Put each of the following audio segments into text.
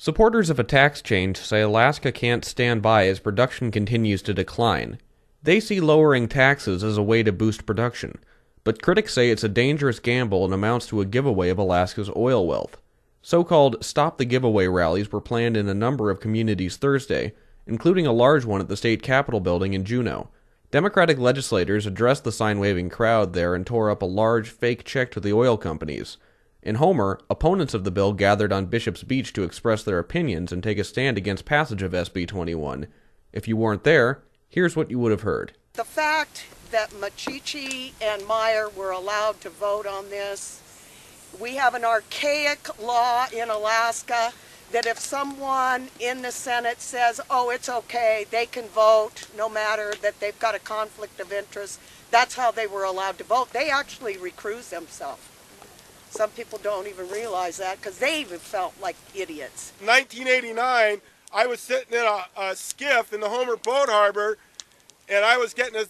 Supporters of a tax change say Alaska can't stand by as production continues to decline. They see lowering taxes as a way to boost production, but critics say it's a dangerous gamble and amounts to a giveaway of Alaska's oil wealth. So-called Stop the Giveaway rallies were planned in a number of communities Thursday, including a large one at the state capitol building in Juneau. Democratic legislators addressed the sign-waving crowd there and tore up a large fake check to the oil companies. In Homer, opponents of the bill gathered on Bishop's Beach to express their opinions and take a stand against passage of SB 21. If you weren't there, here's what you would have heard. The fact that Machichi and Meyer were allowed to vote on this, we have an archaic law in Alaska that if someone in the Senate says, oh, it's okay, they can vote no matter that they've got a conflict of interest, that's how they were allowed to vote. They actually recuse themselves. Some people don't even realize that because they even felt like idiots. In 1989, I was sitting in a skiff in the Homer Boat Harbor, and I was getting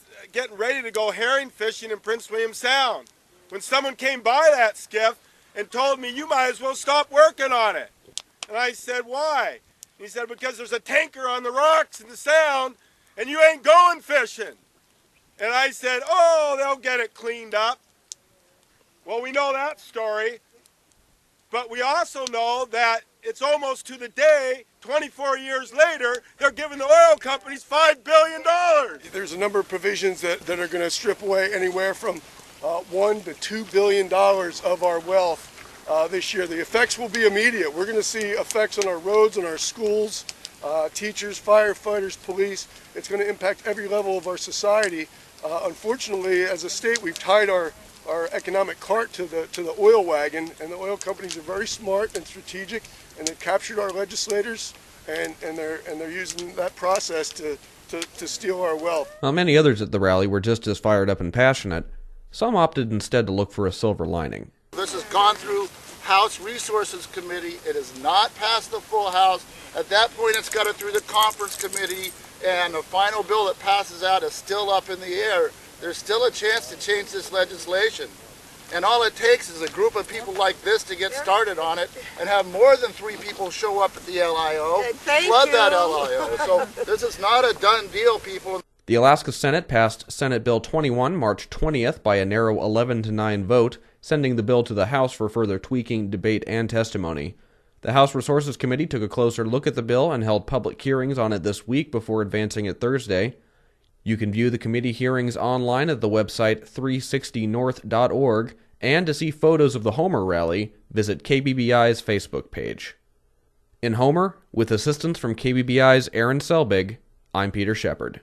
ready to go herring fishing in Prince William Sound, when someone came by that skiff and told me, you might as well stop working on it. And I said, why? And he said, because there's a tanker on the rocks in the Sound, and you ain't going fishing. And I said, oh, they'll get it cleaned up. Well, we know that story, but we also know that it's almost to the day, 24 years later, they're giving the oil companies $5 billion. There's a number of provisions that are going to strip away anywhere from $1 to $2 billion of our wealth this year. The effects will be immediate. We're going to see effects on our roads, on our schools, teachers, firefighters, police. It's going to impact every level of our society. Unfortunately, as a state, we've tied our economic cart to the oil wagon, and the oil companies are very smart and strategic, and they've captured our legislators, and they're using that process to steal our wealth. While many others at the rally were just as fired up and passionate, some opted instead to look for a silver lining. This has gone through House Resources Committee. It has not passed the full House. At that point, it's got it through the Conference Committee, and the final bill that passes out is still up in the air. There's still a chance to change this legislation. And all it takes is a group of people like this to get started on it and have more than 3 people show up at the LIO, flood that LIO. So this is not a done deal, people. The Alaska Senate passed Senate Bill 21 March 20th by a narrow 11-9 vote, sending the bill to the House for further tweaking, debate, and testimony. The House Resources Committee took a closer look at the bill and held public hearings on it this week before advancing it Thursday. You can view the committee hearings online at the website 360north.org, and to see photos of the Homer rally, visit KBBI's Facebook page. In Homer, with assistance from KBBI's Aaron Selbig, I'm Peter Shepard.